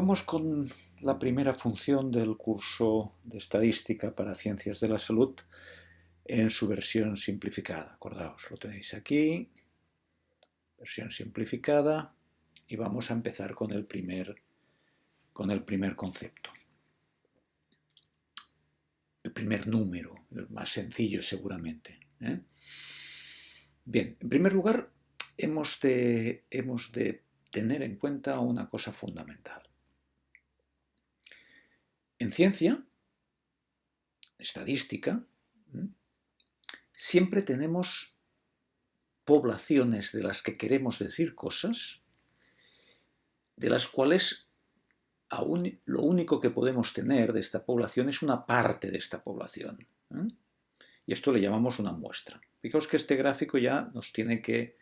Vamos con la primera función del curso de Estadística para Ciencias de la Salud en su versión simplificada. Acordaos, lo tenéis aquí, versión simplificada, y vamos a empezar con el primer concepto. El primer número, el más sencillo seguramente. Bien, en primer lugar, hemos de tener en cuenta una cosa fundamental. En ciencia, estadística, siempre tenemos poblaciones de las que queremos decir cosas, de las cuales aún lo único que podemos tener de esta población es una parte de esta población. Y esto le llamamos una muestra. Fijaos que este gráfico ya nos tiene que,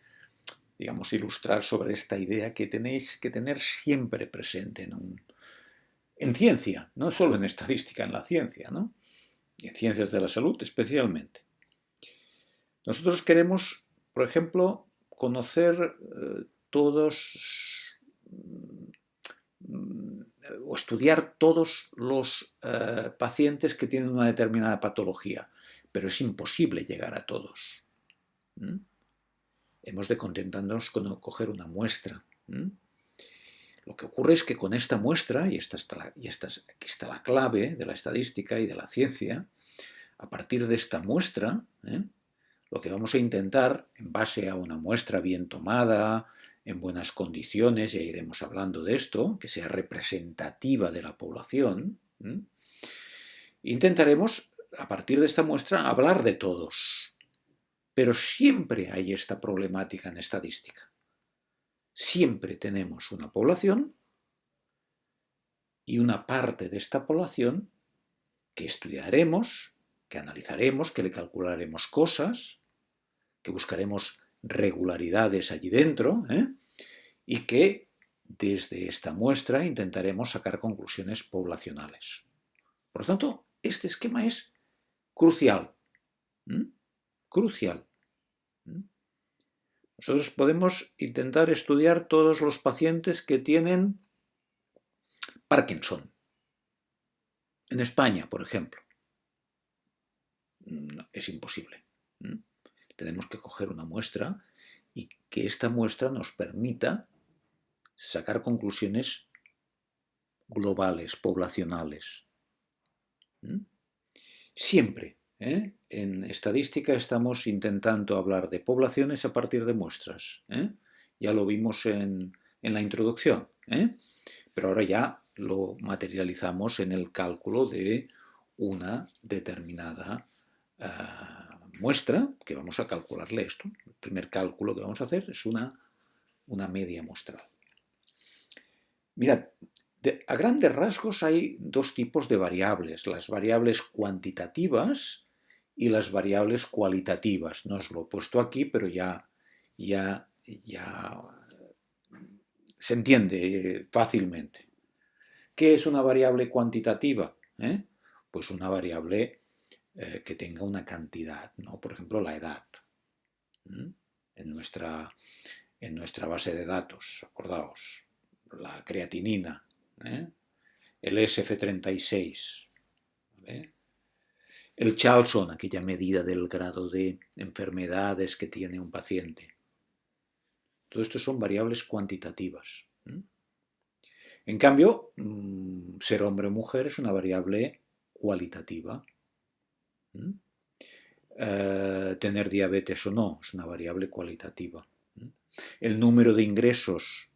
digamos, ilustrar sobre esta idea que tenéis que tener siempre presente en ciencia, no solo en estadística, en la ciencia, ¿no? Y en ciencias de la salud especialmente. Nosotros queremos, por ejemplo, conocer o estudiar todos los pacientes que tienen una determinada patología, pero es imposible llegar a todos. Hemos de contentarnos con coger una muestra. Lo que ocurre es que con esta muestra, y aquí está la clave de la estadística y de la ciencia, a partir de esta muestra, lo que vamos a intentar, en base a una muestra bien tomada, en buenas condiciones, ya iremos hablando de esto, que sea representativa de la población, intentaremos, a partir de esta muestra, hablar de todos. Pero siempre hay esta problemática en estadística. Siempre tenemos una población y una parte de esta población que estudiaremos, que analizaremos, que le calcularemos cosas, que buscaremos regularidades allí dentro, y que desde esta muestra intentaremos sacar conclusiones poblacionales. Por lo tanto, este esquema es crucial. Crucial. Nosotros podemos intentar estudiar todos los pacientes que tienen Parkinson. En España, por ejemplo. No, es imposible. Tenemos que coger una muestra y que esta muestra nos permita sacar conclusiones globales, poblacionales. Siempre, en estadística estamos intentando hablar de poblaciones a partir de muestras. Ya lo vimos en la introducción. Pero ahora ya lo materializamos en el cálculo de una determinada muestra, que vamos a calcularle esto. El primer cálculo que vamos a hacer es una media muestral. Mirad, a grandes rasgos hay dos tipos de variables, las variables cuantitativas y las variables cualitativas. No os lo he puesto aquí, pero ya se entiende fácilmente. ¿Qué es una variable cuantitativa? Pues una variable que tenga una cantidad, ¿no? Por ejemplo, la edad. En nuestra base de datos, acordaos, la creatinina, el SF36, ¿vale? El Charlson, aquella medida del grado de enfermedades que tiene un paciente. Todo esto son variables cuantitativas. En cambio, ser hombre o mujer es una variable cualitativa. Tener diabetes o no es una variable cualitativa. El número de ingresos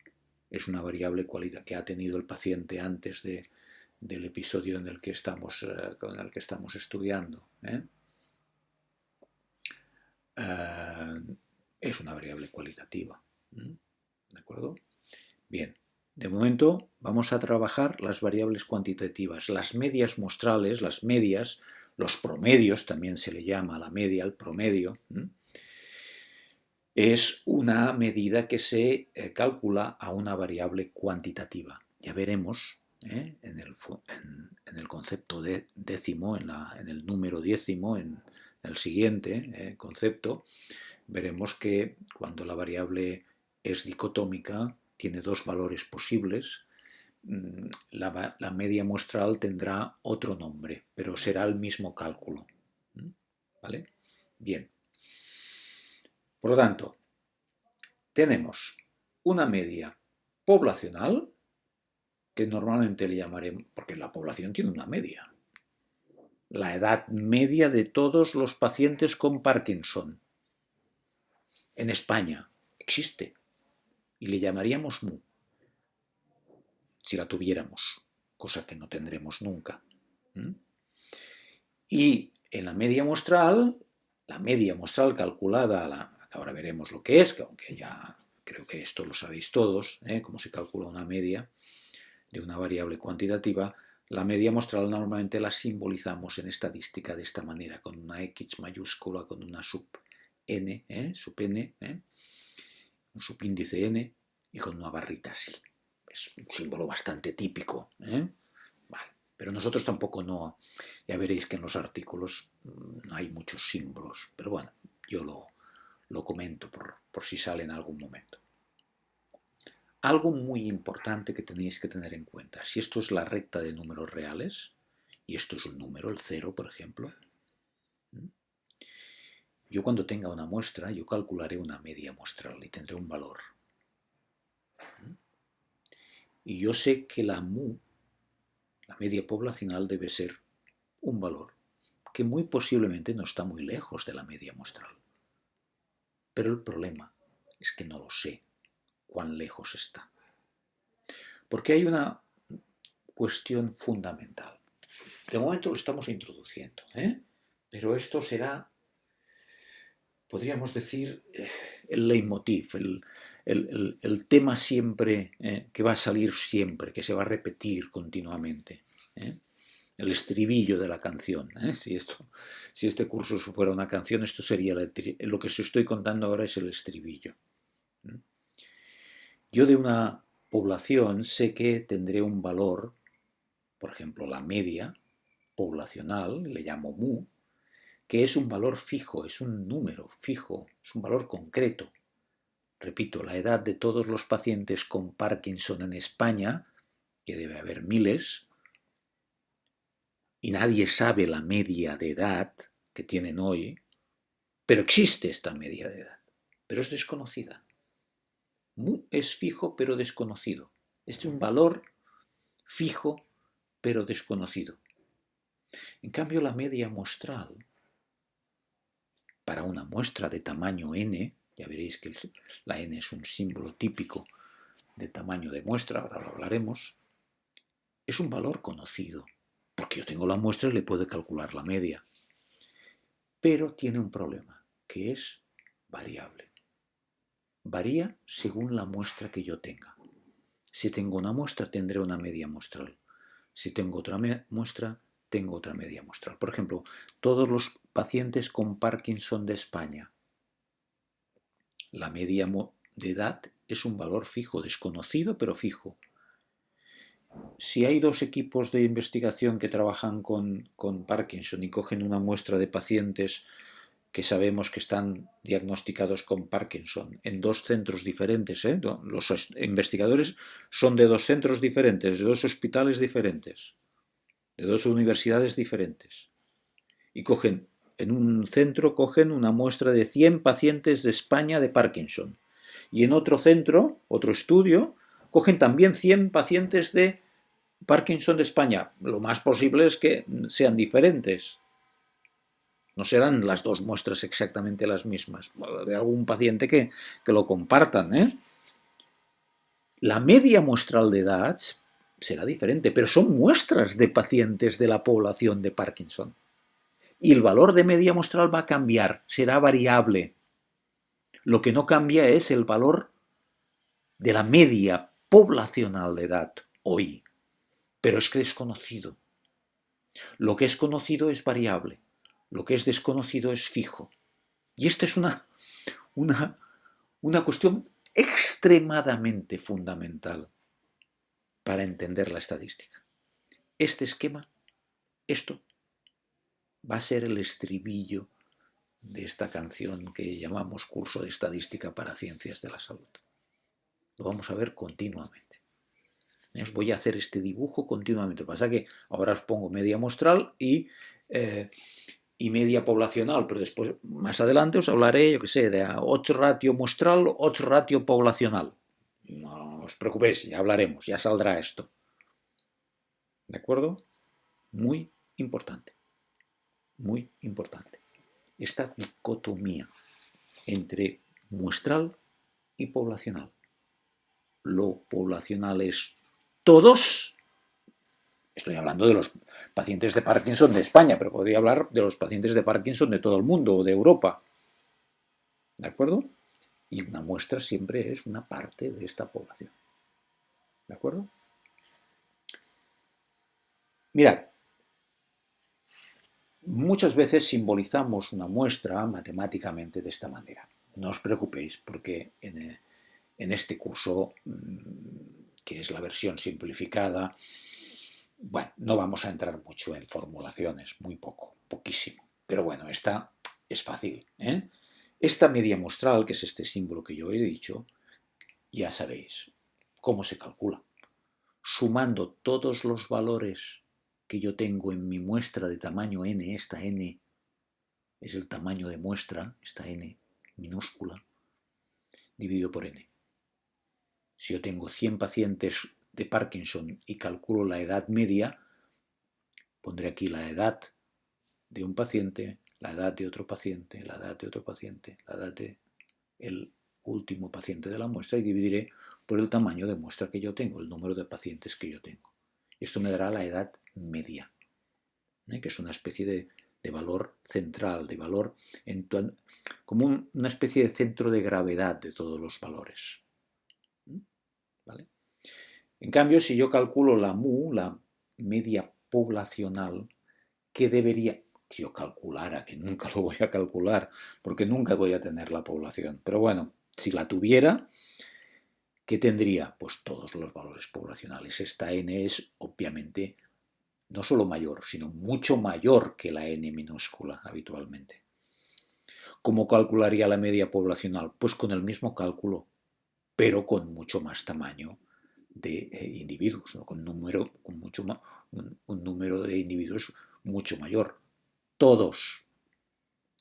es una variable que ha tenido el paciente antes del episodio con el que estamos estudiando. Es una variable cualitativa. ¿De acuerdo? Bien, de momento vamos a trabajar las variables cuantitativas, las medias muestrales, las medias, los promedios, también se le llama a la media, el promedio. Es una medida que se calcula a una variable cuantitativa. Ya veremos en el concepto de décimo, en el número décimo, en el siguiente concepto, veremos que cuando la variable es dicotómica, tiene dos valores posibles, la media muestral tendrá otro nombre, pero será el mismo cálculo. ¿Vale? Bien. Por lo tanto, tenemos una media poblacional, que normalmente le llamaremos, porque la población tiene una media, la edad media de todos los pacientes con Parkinson. En España existe, y le llamaríamos MU, si la tuviéramos, cosa que no tendremos nunca. Y en la media muestral calculada, ahora veremos lo que es, que aunque ya creo que esto lo sabéis todos, cómo se calcula una media de una variable cuantitativa, la media muestral normalmente la simbolizamos en estadística de esta manera, con una X mayúscula, con una sub n, un subíndice n, y con una barrita así. Es un símbolo bastante típico. Vale. Pero nosotros tampoco no, ya veréis que en los artículos no hay muchos símbolos, pero bueno, yo lo comento por si sale en algún momento. Algo muy importante que tenéis que tener en cuenta, si esto es la recta de números reales, y esto es un número, el 0, por ejemplo, yo cuando tenga una muestra, yo calcularé una media muestral y tendré un valor. Y yo sé que la mu, la media poblacional, debe ser un valor que muy posiblemente no está muy lejos de la media muestral. Pero el problema es que no lo sé cuán lejos está. Porque hay una cuestión fundamental. De momento lo estamos introduciendo, pero esto será, podríamos decir, el leitmotiv, el tema siempre, que va a salir siempre, que se va a repetir continuamente. El estribillo de la canción. Si este curso fuera una canción, esto sería lo que os estoy contando ahora es el estribillo. Yo de una población sé que tendré un valor, por ejemplo, la media poblacional, le llamo mu, que es un valor fijo, es un número fijo, es un valor concreto. Repito, la edad de todos los pacientes con Parkinson en España, que debe haber miles, y nadie sabe la media de edad que tienen hoy, pero existe esta media de edad, pero es desconocida. Mu es fijo pero desconocido. Es un valor fijo pero desconocido. En cambio, la media muestral, para una muestra de tamaño n, ya veréis que la n es un símbolo típico de tamaño de muestra, ahora lo hablaremos, es un valor conocido, porque yo tengo la muestra y le puedo calcular la media. Pero tiene un problema, que es variable. Varía según la muestra que yo tenga. Si tengo una muestra, tendré una media muestral. Si tengo otra muestra, tengo otra media muestral. Por ejemplo, todos los pacientes con Parkinson de España, la media de edad es un valor fijo, desconocido, pero fijo. Si hay dos equipos de investigación que trabajan con Parkinson y cogen una muestra de pacientes que sabemos que están diagnosticados con Parkinson en dos centros diferentes, los investigadores son de dos centros diferentes, de dos hospitales diferentes, de dos universidades diferentes, y en un centro cogen una muestra de 100 pacientes de España de Parkinson, y en otro centro, otro estudio, cogen también 100 pacientes de Parkinson de España. Lo más posible es que sean diferentes. No serán las dos muestras exactamente las mismas. De algún paciente que lo compartan. La media muestral de edad será diferente, pero son muestras de pacientes de la población de Parkinson. Y el valor de media muestral va a cambiar, será variable. Lo que no cambia es el valor de la media poblacional de edad hoy. Pero es que es desconocido. Lo que es conocido es variable. Lo que es desconocido es fijo. Y esta es una cuestión extremadamente fundamental para entender la estadística. Este esquema, esto, va a ser el estribillo de esta canción que llamamos Curso de Estadística para Ciencias de la Salud. Lo vamos a ver continuamente. Os voy a hacer este dibujo continuamente. Lo que pasa es que ahora os pongo media muestral y media poblacional, pero después, más adelante, os hablaré, yo qué sé, de 8 ratio muestral, 8 ratio poblacional. No os preocupéis, ya hablaremos, ya saldrá esto. ¿De acuerdo? Muy importante. Muy importante. Esta dicotomía entre muestral y poblacional. Lo poblacional es todos. Estoy hablando de los pacientes de Parkinson de España, pero podría hablar de los pacientes de Parkinson de todo el mundo o de Europa. ¿De acuerdo? Y una muestra siempre es una parte de esta población. ¿De acuerdo? Mirad, muchas veces simbolizamos una muestra matemáticamente de esta manera. No os preocupéis, porque en este curso, que es la versión simplificada, bueno, no vamos a entrar mucho en formulaciones, muy poco, poquísimo. Pero bueno, esta es fácil, ¿eh? Esta media muestral, que es este símbolo que yo he dicho, ya sabéis cómo se calcula. Sumando todos los valores que yo tengo en mi muestra de tamaño n, esta n es el tamaño de muestra, esta n minúscula, dividido por n. Si yo tengo 100 pacientes de Parkinson y calculo la edad media, pondré aquí la edad de un paciente, la edad de otro paciente, la edad de otro paciente, la edad del último paciente de la muestra y dividiré por el tamaño de muestra que yo tengo, el número de pacientes que yo tengo. Esto me dará la edad media, que es una especie de valor central, de valor como una especie de centro de gravedad de todos los valores. ¿Vale? En cambio, si yo calculo la mu, la media poblacional, ¿qué debería? Si yo calculara, que nunca lo voy a calcular, porque nunca voy a tener la población. Pero bueno, si la tuviera, ¿qué tendría? Pues todos los valores poblacionales. Esta n es, obviamente, no solo mayor, sino mucho mayor que la n minúscula habitualmente. ¿Cómo calcularía la media poblacional? Pues con el mismo cálculo, pero con mucho más tamaño de individuos, ¿no? con mucho un número de individuos mucho mayor. Todos.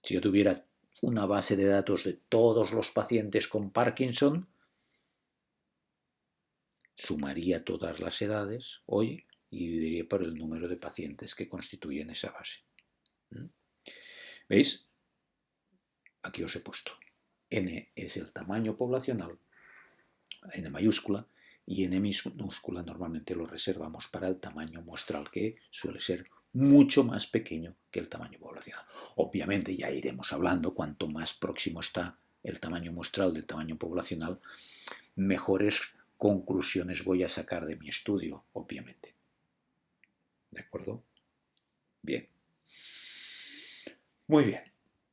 Si yo tuviera una base de datos de todos los pacientes con Parkinson, sumaría todas las edades hoy y dividiría por el número de pacientes que constituyen esa base. ¿Veis? Aquí os he puesto. N es el tamaño poblacional, N mayúscula, y N minúscula normalmente lo reservamos para el tamaño muestral, que suele ser mucho más pequeño que el tamaño poblacional. Obviamente ya iremos hablando, cuanto más próximo está el tamaño muestral del tamaño poblacional, mejores conclusiones voy a sacar de mi estudio, obviamente. ¿De acuerdo? Bien. Muy bien.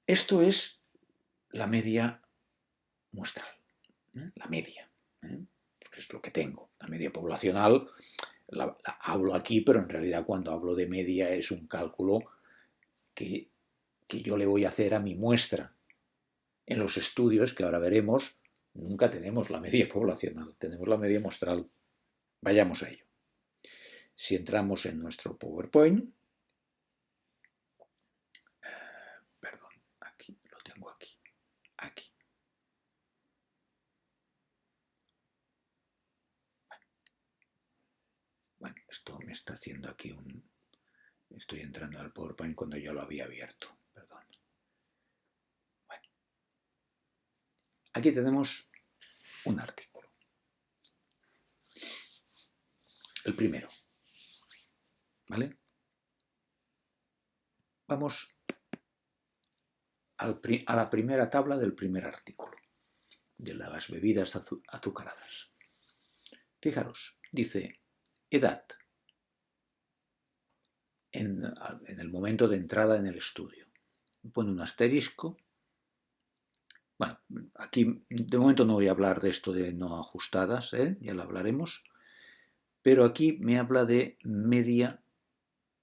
Esto es la media muestral, la media, porque es lo que tengo. La media poblacional la hablo aquí, pero en realidad cuando hablo de media es un cálculo que yo le voy a hacer a mi muestra. En los estudios, que ahora veremos, nunca tenemos la media poblacional, tenemos la media muestral. Vayamos a ello. Si entramos en nuestro PowerPoint, perdón, aquí, lo tengo aquí, aquí. Bueno, esto me está haciendo aquí estoy entrando al PowerPoint cuando yo lo había abierto, perdón. Bueno. Aquí tenemos un artículo. El primero. ¿Vale? Vamos a la primera tabla del primer artículo, de las bebidas azucaradas. Fijaros, dice edad en el momento de entrada en el estudio. Pone un asterisco. Bueno, aquí de momento no voy a hablar de esto de no ajustadas, ya lo hablaremos, pero aquí me habla de media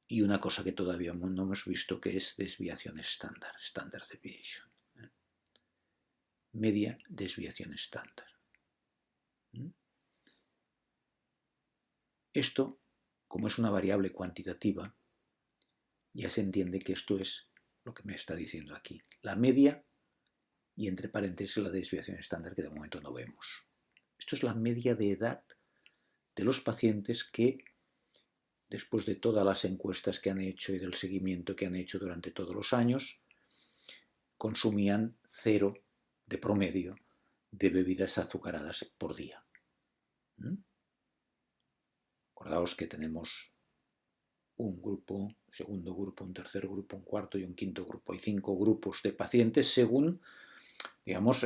y una cosa que todavía no hemos visto, que es desviación estándar, standard deviation. Media desviación estándar. Esto, como es una variable cuantitativa, ya se entiende que esto es lo que me está diciendo aquí. La media y entre paréntesis la desviación estándar que de momento no vemos. Esto es la media de edad de los pacientes que, después de todas las encuestas que han hecho y del seguimiento que han hecho durante todos los años, consumían 0 de promedio de bebidas azucaradas por día. Acordaos que tenemos un grupo, segundo grupo, un tercer grupo, un cuarto y un quinto grupo. Hay 5 grupos de pacientes según, digamos,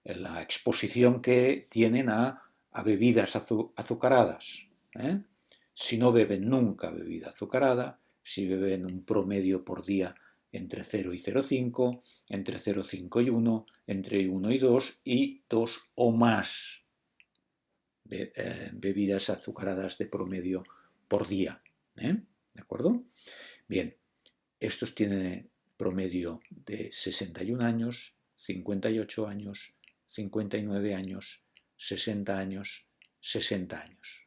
la exposición que tienen a bebidas azucaradas. Si no beben nunca bebida azucarada, si beben un promedio por día entre 0 y 0,5, entre 0,5 y 1, entre 1 y 2 y 2 o más bebidas azucaradas de promedio por día. ¿De acuerdo? Bien, estos tienen promedio de 61 años, 58 años, 59 años, 60 años, 60 años.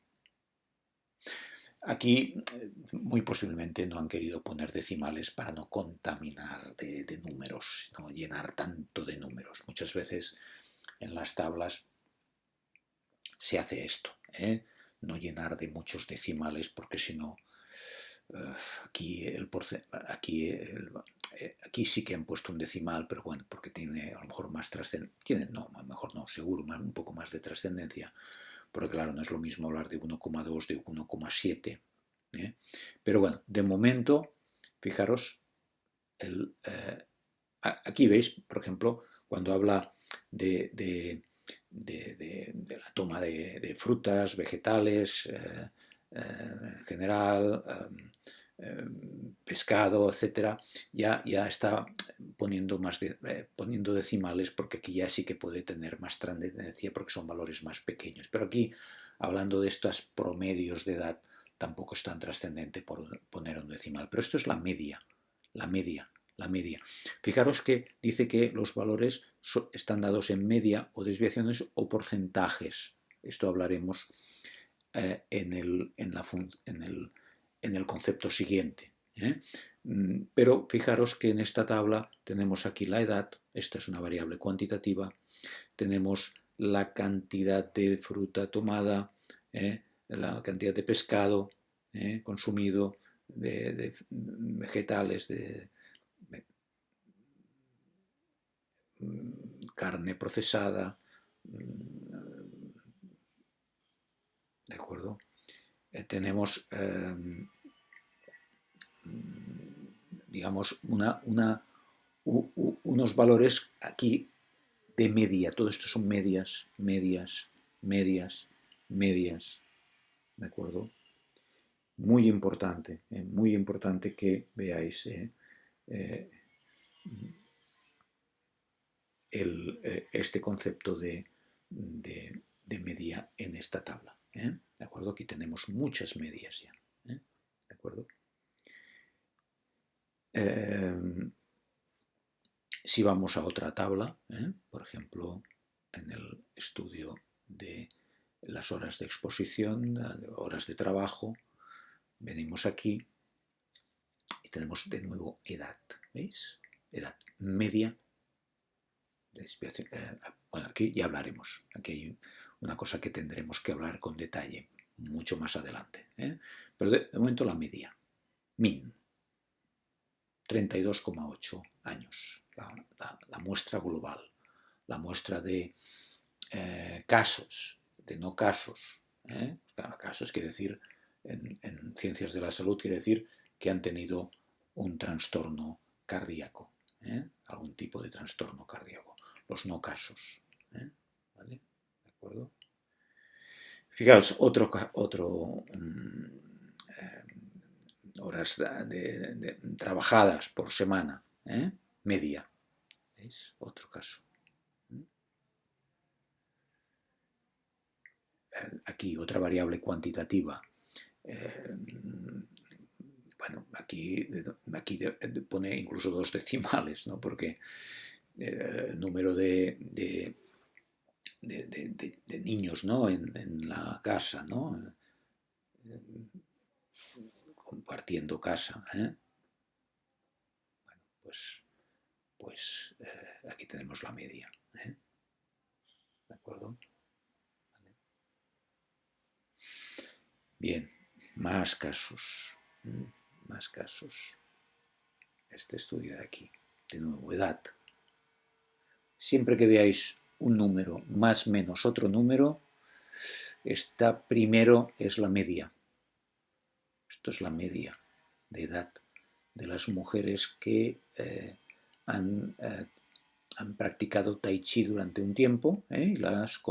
Aquí muy posiblemente no han querido poner decimales para no contaminar de números, no llenar tanto de números. Muchas veces en las tablas se hace esto, no llenar de muchos decimales porque si no, aquí sí que han puesto un decimal, pero bueno, porque tiene a lo mejor más trascendencia, no, a lo mejor no, seguro, un poco más de trascendencia, porque claro, no es lo mismo hablar de 1,2, de 1,7, pero bueno, de momento, fijaros, aquí veis, por ejemplo, cuando habla de la toma de frutas, vegetales, en general, pescado, etcétera, ya está poniendo poniendo decimales porque aquí ya sí que puede tener más trascendencia porque son valores más pequeños. Pero aquí, hablando de estos promedios de edad, tampoco es tan trascendente por poner un decimal. Pero esto es la media, la media. La media. Fijaros que dice que los valores están dados en media o desviaciones o porcentajes. Esto hablaremos en el concepto siguiente. Pero fijaros que en esta tabla tenemos aquí la edad, esta es una variable cuantitativa, tenemos la cantidad de fruta tomada, la cantidad de pescado consumido, de vegetales, de carne procesada, ¿de acuerdo? Tenemos, digamos, unos valores aquí de media. Todo esto son medias, medias, medias, medias, ¿de acuerdo? Muy importante que veáis este concepto de media en esta tabla. ¿De acuerdo? Aquí tenemos muchas medias ya. ¿De acuerdo? Si vamos a otra tabla, por ejemplo, en el estudio de las horas de exposición, horas de trabajo, venimos aquí y tenemos de nuevo edad. ¿Veis? Edad media. Bueno, aquí ya hablaremos. Aquí hay una cosa que tendremos que hablar con detalle mucho más adelante. Pero de momento la media. Min. 32,8 años. La muestra global. La muestra de casos, de no casos. Casos quiere decir, en ciencias de la salud, quiere decir que han tenido un trastorno cardíaco. Algún tipo de trastorno cardíaco. Los no casos. ¿Vale? ¿De acuerdo? Fijaos, horas trabajadas por semana, media. ¿Veis? Otro caso. Aquí otra variable cuantitativa. Bueno, aquí pone incluso 2 decimales, ¿no? Porque el número de niños, ¿no? en la casa, ¿no? compartiendo casa. Bueno, pues aquí tenemos la media. ¿De acuerdo? Vale. Bien, más casos. Más casos. Este estudio de aquí. De nuevo, edad. Siempre que veáis un número más menos otro número, esta primero es la media. Esto es la media de edad de las mujeres que han practicado Tai Chi durante un tiempo, y las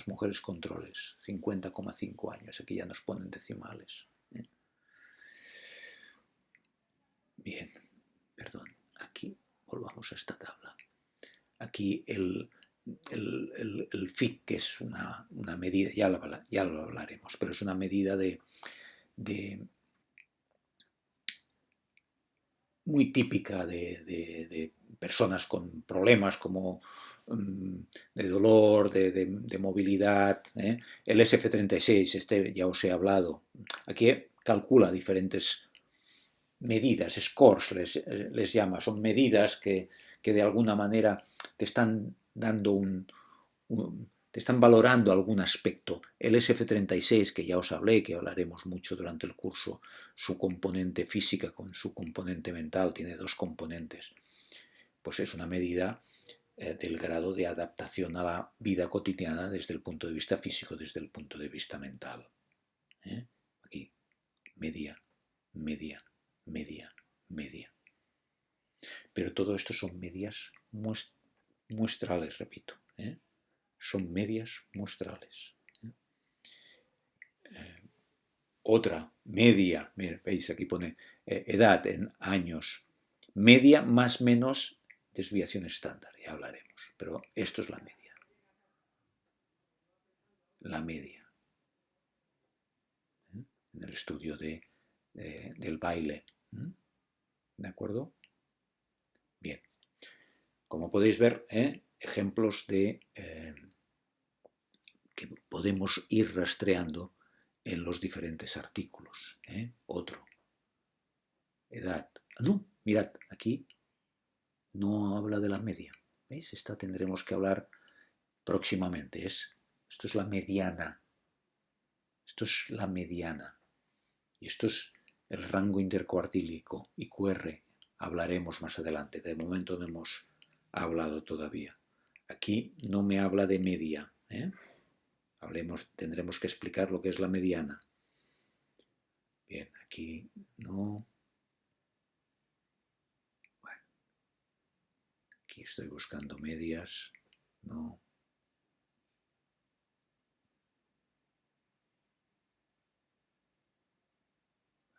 mujeres controles, 50,5 años. Aquí ya nos ponen decimales. Bien, perdón, aquí volvamos a esta tabla. Aquí el FIC, que es una medida, ya lo hablaremos, pero es una medida de muy típica de personas con problemas como de dolor, de movilidad. El SF36, este ya os he hablado. Aquí calcula diferentes medidas, scores les llama, son medidas que de alguna manera te están dando te están valorando algún aspecto. El SF36, que ya os hablé, que hablaremos mucho durante el curso, su componente física con su componente mental, tiene dos componentes. Pues es una medida del grado de adaptación a la vida cotidiana desde el punto de vista físico, desde el punto de vista mental. Aquí, media, media, media, media. Pero todo esto son medias muestrales, repito. Son medias muestrales. Otra, media, veis aquí pone edad en años, media más menos desviación estándar, ya hablaremos, pero esto es la media. La media. En el estudio del baile. ¿De acuerdo? Bien. Como podéis ver, ejemplos de que podemos ir rastreando en los diferentes artículos. Otro. Edad. No, mirad, aquí no habla de la media. ¿Veis? Esta tendremos que hablar próximamente. Esto es la mediana. Esto es la mediana. Y esto es el rango intercuartílico, IQR. Hablaremos más adelante. De momento no hemos hablado todavía. Aquí no me habla de media. Tendremos que explicar lo que es la mediana. Bien, aquí no. Bueno, aquí estoy buscando medias. No.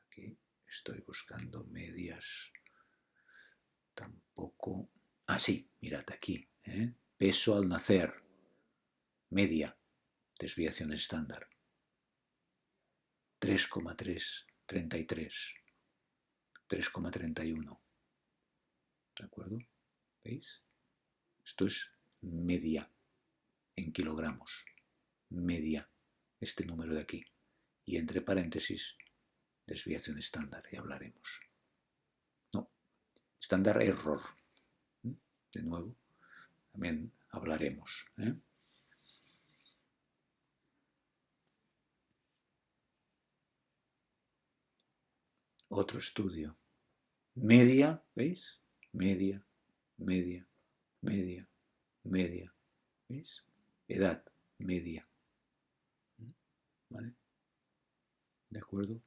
Aquí estoy buscando medias. Tampoco. Ah, sí, mirad aquí. Peso al nacer. Media. Desviación estándar. 3,333. 3,31. ¿De acuerdo? ¿Veis? Esto es media en kilogramos. Media. Este número de aquí. Y entre paréntesis, desviación estándar. Ya hablaremos. No. Estándar error. De nuevo. También hablaremos. Otro estudio. Media, ¿veis? Media, media, media, media. ¿Veis? Edad, media. ¿Vale? ¿De acuerdo?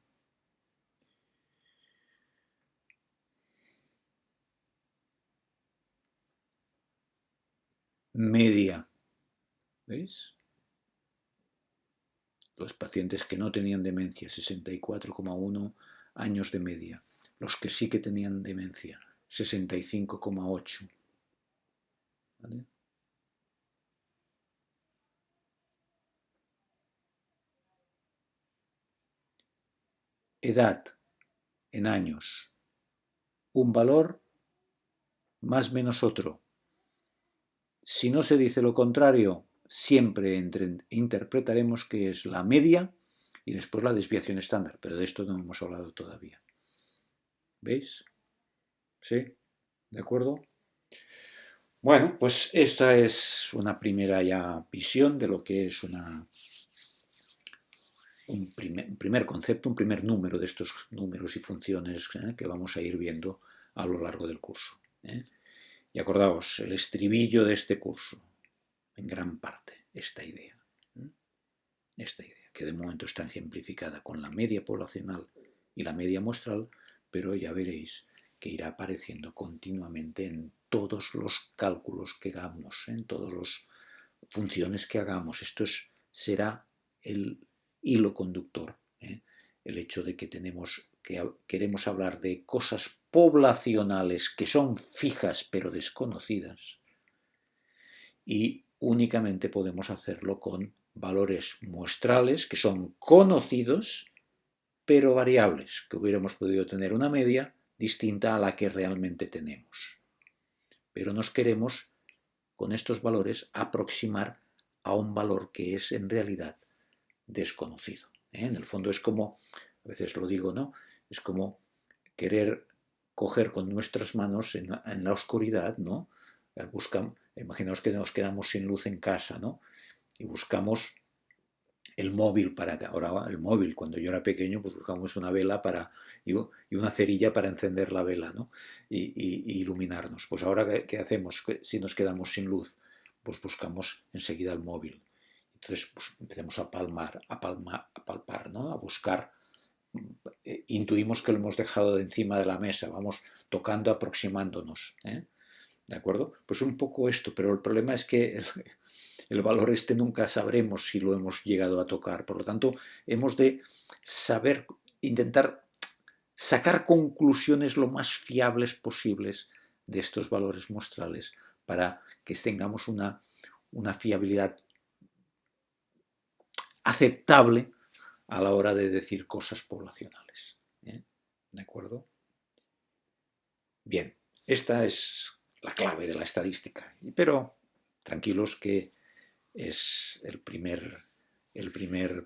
Media. ¿Veis? Los pacientes que no tenían demencia, 64,1 años de media. Los que sí que tenían demencia, 65,8. ¿Vale? Edad en años. Un valor más menos otro. Si no se dice lo contrario, siempre interpretaremos que es la media y después la desviación estándar, pero de esto no hemos hablado todavía. ¿Veis? ¿Sí? ¿De acuerdo? Bueno, pues esta es una primera ya visión de lo que es un primer concepto, un primer número de estos números y funciones que vamos a ir viendo a lo largo del curso. Y acordaos, el estribillo de este curso, en gran parte, esta idea, que de momento está ejemplificada con la media poblacional y la media muestral, pero ya veréis que irá apareciendo continuamente en todos los cálculos que hagamos, en todas las funciones que hagamos. Esto será el hilo conductor, el hecho de que queremos hablar de cosas poblacionales que son fijas pero desconocidas, y únicamente podemos hacerlo con valores muestrales que son conocidos pero variables, que hubiéramos podido tener una media distinta a la que realmente tenemos. Pero nos queremos, con estos valores, aproximar a un valor que es en realidad desconocido. En el fondo es como, a veces lo digo, ¿no? Es como querer coger con nuestras manos en la oscuridad, ¿no? Imaginaos que nos quedamos sin luz en casa, ¿no? Y buscamos el móvil ahora el móvil, cuando yo era pequeño, pues buscamos una vela y una cerilla para encender la vela, ¿no? Y iluminarnos. Pues ahora, ¿qué hacemos si nos quedamos sin luz? Pues buscamos enseguida el móvil. Entonces, pues empecemos a palpar, ¿no? A buscar. Intuimos que lo hemos dejado de encima de la mesa, vamos tocando, aproximándonos, ¿de acuerdo? Pues un poco esto, pero el problema es que el valor nunca sabremos si lo hemos llegado a tocar, por lo tanto hemos de saber, intentar sacar conclusiones lo más fiables posibles de estos valores muestrales para que tengamos una fiabilidad aceptable a la hora de decir cosas poblacionales. ¿De acuerdo? Bien, esta es la clave de la estadística, pero tranquilos que es el primer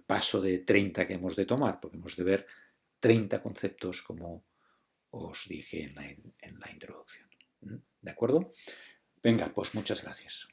paso de 30 que hemos de tomar, porque hemos de ver 30 conceptos como os dije en la introducción. ¿De acuerdo? Venga, pues muchas gracias.